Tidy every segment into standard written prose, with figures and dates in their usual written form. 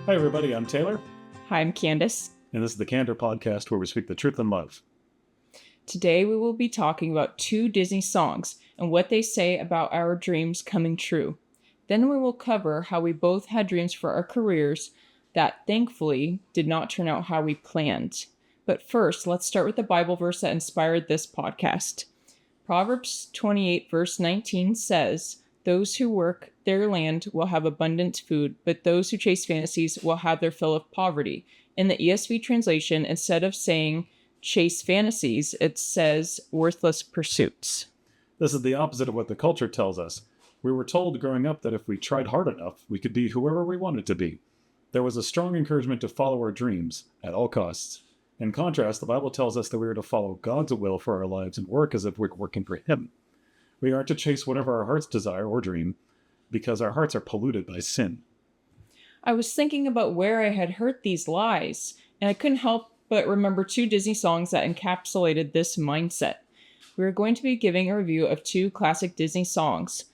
Hi everybody, I'm Taylor, Hi, I'm Candace. and this is the Candor Podcast where we speak the truth in love. Today we will be talking about 2 Disney songs and what they say about our dreams coming true. Then we will cover how we both had dreams for our careers that thankfully did not turn out how we planned. But first, let's start with the Bible verse that inspired this podcast. Proverbs 28 verse 19 says, "Those who work their land will have abundant food, but those who chase fantasies will have their fill of poverty." In the ESV translation, instead of saying chase fantasies, it says worthless pursuits. This is the opposite of what the culture tells us. We were told growing up that if we tried hard enough, we could be whoever we wanted to be. There was a strong encouragement to follow our dreams at all costs. In contrast, the Bible tells us that we are to follow God's will for our lives and work as if we're working for Him. We aren't to chase whatever our hearts desire or dream, because our hearts are polluted by sin. I was thinking about where I had heard these lies, and I couldn't help but remember 2 Disney songs that encapsulated this mindset. We are going to be giving a review of 2 classic Disney songs,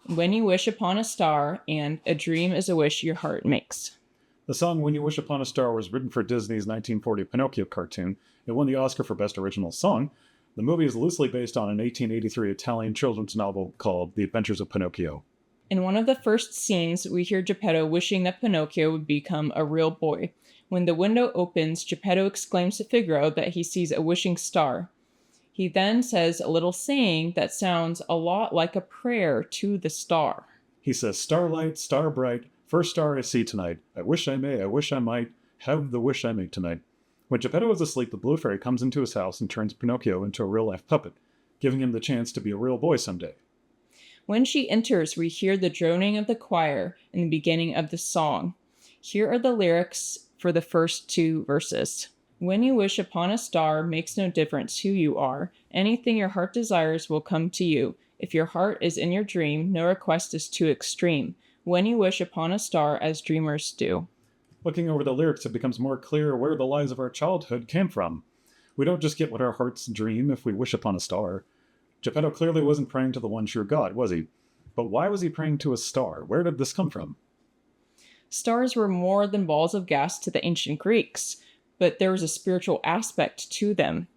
"When You Wish Upon a Star" and "A Dream is a Wish Your Heart Makes." The song When You Wish Upon a Star was written for Disney's 1940 Pinocchio cartoon. It won the Oscar for Best Original Song. The movie is loosely based on an 1883 Italian children's novel called The Adventures of Pinocchio. In one of the first scenes, we hear Geppetto wishing that Pinocchio would become a real boy. When the window opens, Geppetto exclaims to Figaro that he sees a wishing star. He then says a little saying that sounds a lot like a prayer to the star. He says, "Starlight, star bright, first star I see tonight. I wish I may, I wish I might, have the wish I make tonight." When Geppetto is asleep, the Blue Fairy comes into his house and turns Pinocchio into a real-life puppet, giving him the chance to be a real boy someday. When she enters, we hear the droning of the choir in the beginning of the song. Here are the lyrics for the first 2 verses. "When you wish upon a star, makes no difference who you are. Anything your heart desires will come to you. If your heart is in your dream, no request is too extreme. When you wish upon a star, as dreamers do." Looking over the lyrics, it becomes more clear where the lies of our childhood came from. We don't just get what our hearts dream if we wish upon a star. Geppetto clearly wasn't praying to the one true God, was he? But why was he praying to a star? Where did this come from? Stars were more than balls of gas to the ancient Greeks, but there was a spiritual aspect to them.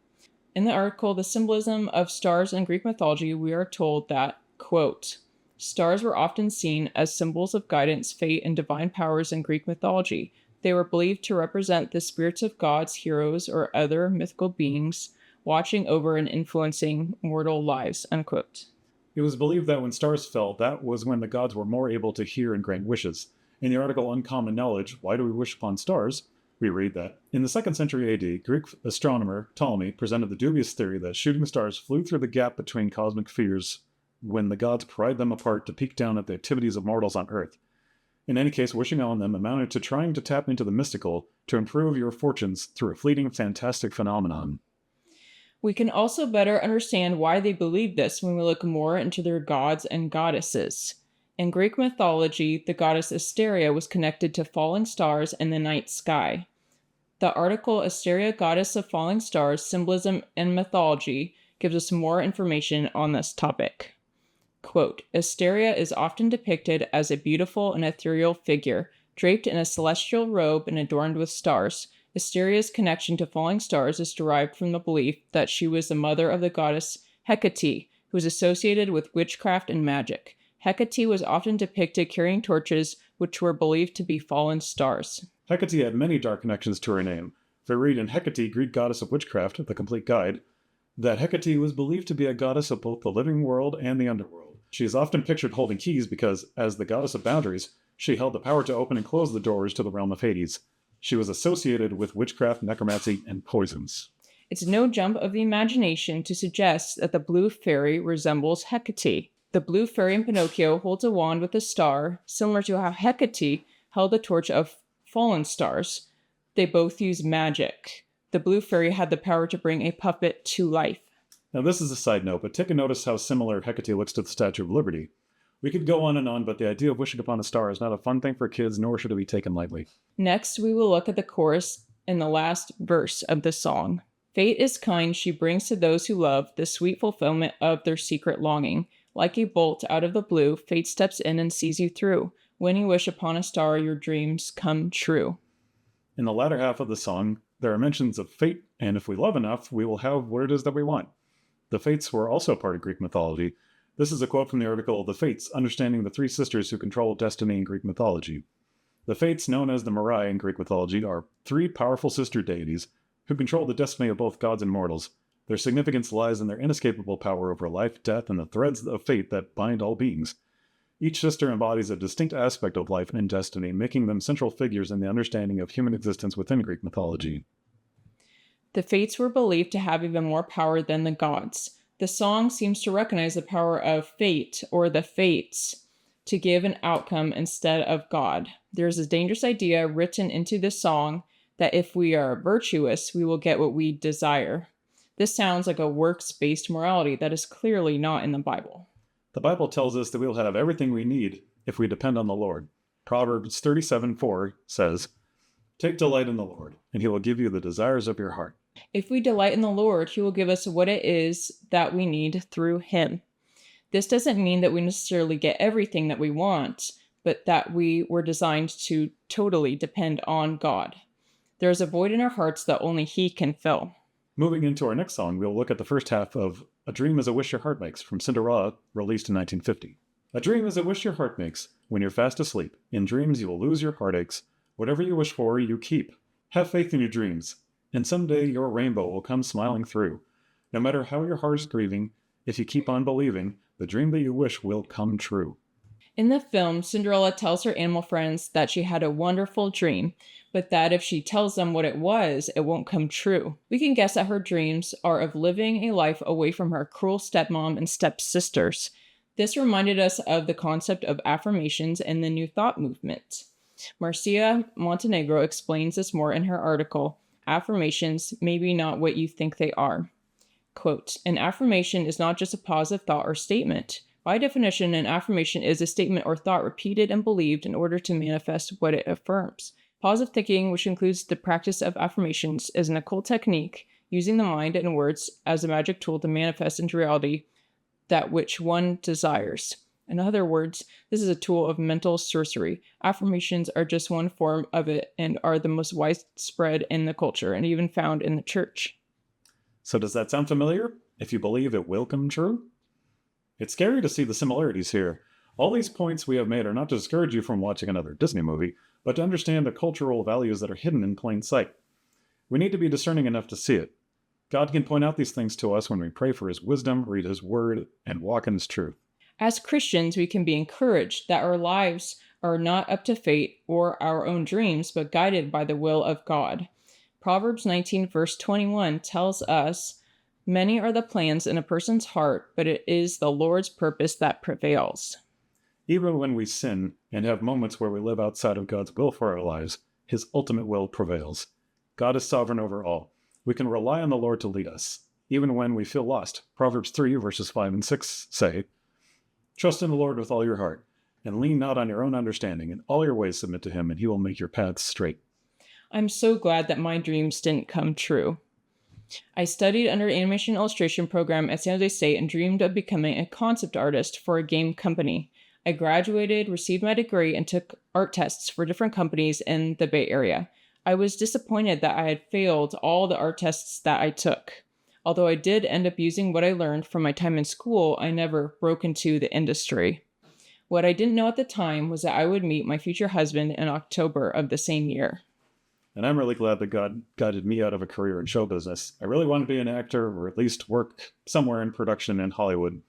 In the article, "The Symbolism of Stars in Greek Mythology," we are told that, quote, "Stars were often seen as symbols of guidance, fate, and divine powers in Greek mythology. They were believed to represent the spirits of gods, heroes, or other mythical beings watching over and influencing mortal lives," unquote. It was believed that when stars fell, that was when the gods were more able to hear and grant wishes. In the article Uncommon Knowledge, Why Do We Wish Upon Stars?, we read that, in the 2nd century AD, Greek astronomer Ptolemy presented the dubious theory that shooting stars flew through the gap between cosmic spheres when the gods pried them apart to peek down at the activities of mortals on Earth. In any case, wishing on them amounted to trying to tap into the mystical to improve your fortunes through a fleeting, fantastic phenomenon. We can also better understand why they believed this when we look more into their gods and goddesses. In Greek mythology, the goddess Asteria was connected to falling stars in the night sky. The article "Asteria, Goddess of Falling Stars, Symbolism and Mythology" gives us more information on this topic. Quote, "Asteria is often depicted as a beautiful and ethereal figure, draped in a celestial robe and adorned with stars. Asteria's connection to falling stars is derived from the belief that she was the mother of the goddess Hecate, who was associated with witchcraft and magic. Hecate was often depicted carrying torches, which were believed to be fallen stars." Hecate had many dark connections to her name. If we read in Hecate, Greek Goddess of Witchcraft, the complete guide, that Hecate was believed to be a goddess of both the living world and the underworld. She is often pictured holding keys because, as the goddess of boundaries, she held the power to open and close the doors to the realm of Hades. She was associated with witchcraft, necromancy, and poisons. It's no jump of the imagination to suggest that the Blue Fairy resembles Hecate. The Blue Fairy in Pinocchio holds a wand with a star, similar to how Hecate held the torch of fallen stars. They both use magic. The Blue Fairy had the power to bring a puppet to life. Now this is a side note, but take a notice how similar Hecate looks to the Statue of Liberty. We could go on and on, but the idea of wishing upon a star is not a fun thing for kids, nor should it be taken lightly. Next, we will look at the chorus in the last verse of the song. "Fate is kind, she brings to those who love the sweet fulfillment of their secret longing. Like a bolt out of the blue, fate steps in and sees you through. When you wish upon a star, your dreams come true. In the latter half of the song, there are mentions of fate, and if we love enough, we will have what it is that we want. The Fates were also part of Greek mythology. This is a quote from the article The Fates, Understanding the Three Sisters Who Control Destiny in Greek Mythology. The Fates, known as the Moirai in Greek mythology, are three powerful sister deities who control the destiny of both gods and mortals. Their significance lies in their inescapable power over life, death, and the threads of fate that bind all beings. Each sister embodies a distinct aspect of life and destiny, making them central figures in the understanding of human existence within Greek mythology. The Fates were believed to have even more power than the gods. The song seems to recognize the power of fate, or the Fates, to give an outcome instead of God. There's a dangerous idea written into this song that if we are virtuous, we will get what we desire. This sounds like a works-based morality that is clearly not in the Bible. The Bible tells us that we will have everything we need if we depend on the Lord. Proverbs 37:4 says, "Take delight in the Lord, and he will give you the desires of your heart." If we delight in the Lord, he will give us what it is that we need through him. This doesn't mean that we necessarily get everything that we want, but that we were designed to totally depend on God. There is a void in our hearts that only he can fill. Moving into our next song, we'll look at the first half of A Dream is a Wish Your Heart Makes from Cinderella, released in 1950. A dream is a wish your heart makes. When you're fast asleep, in dreams you will lose your heartaches. Whatever you wish for, you keep. Have faith in your dreams, and someday your rainbow will come smiling through. No matter how your heart is grieving, if you keep on believing, the dream that you wish will come true. In the film, Cinderella tells her animal friends that she had a wonderful dream, but that if she tells them what it was, it won't come true. We can guess that her dreams are of living a life away from her cruel stepmom and stepsisters. This reminded us of the concept of affirmations in the New Thought movement. Marcia Montenegro explains this more in her article, Affirmations, Maybe Not What You Think They Are. Quote, an affirmation is not just a positive thought or statement. By definition, an affirmation is a statement or thought repeated and believed in order to manifest what it affirms. Positive thinking, which includes the practice of affirmations, is an occult technique using the mind and words as a magic tool to manifest into reality that which one desires. In other words, this is a tool of mental sorcery. Affirmations are just one form of it and are the most widespread in the culture and even found in the church. So does that sound familiar? If you believe it will come true? It's scary to see the similarities here. All these points we have made are not to discourage you from watching another Disney movie, but to understand the cultural values that are hidden in plain sight. We need to be discerning enough to see it. God can point out these things to us when we pray for his wisdom, read his word, and walk in his truth. As Christians, we can be encouraged that our lives are not up to fate or our own dreams, but guided by the will of God. Proverbs 19, verse 21 tells us, many are the plans in a person's heart, but it is the Lord's purpose that prevails. Even when we sin and have moments where we live outside of God's will for our lives, his ultimate will prevails. God is sovereign over all. We can rely on the Lord to lead us, even when we feel lost. Proverbs 3, verses 5 and 6 say, trust in the Lord with all your heart, and lean not on your own understanding. In all your ways submit to him, and he will make your paths straight. I'm so glad that my dreams didn't come true. I studied under an animation illustration program at San Jose State and dreamed of becoming a concept artist for a game company. I graduated, received my degree, and took art tests for different companies in the Bay Area. I was disappointed that I had failed all the art tests that I took. Although I did end up using what I learned from my time in school, I never broke into the industry. What I didn't know at the time was that I would meet my future husband in October of the same year. And I'm really glad that God guided me out of a career in show business. I really wanted to be an actor, or at least work somewhere in production in Hollywood.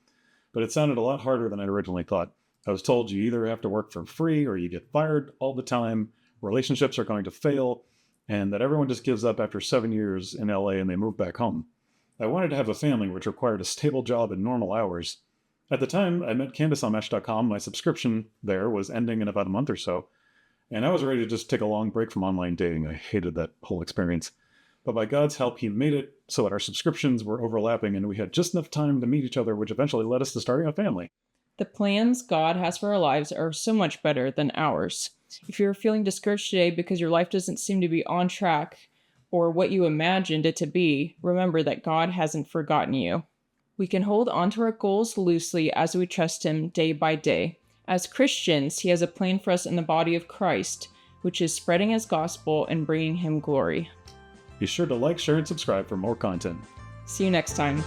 But it sounded a lot harder than I originally thought. I was told you either have to work for free or you get fired all the time, relationships are going to fail, and that everyone just gives up after 7 years in LA and they move back home. I wanted to have a family, which required a stable job and normal hours. At the time, I met Candace on Mesh.com. My subscription there was ending in about a month or so, and I was ready to just take a long break from online dating. I hated that whole experience. But by God's help, he made it so that our subscriptions were overlapping and we had just enough time to meet each other, which eventually led us to starting a family. The plans God has for our lives are so much better than ours. If you're feeling discouraged today because your life doesn't seem to be on track or what you imagined it to be, remember that God hasn't forgotten you. We can hold on to our goals loosely as we trust him day by day. As Christians, he has a plan for us in the body of Christ, which is spreading his gospel and bringing him glory. Be sure to like, share, and subscribe for more content. See you next time.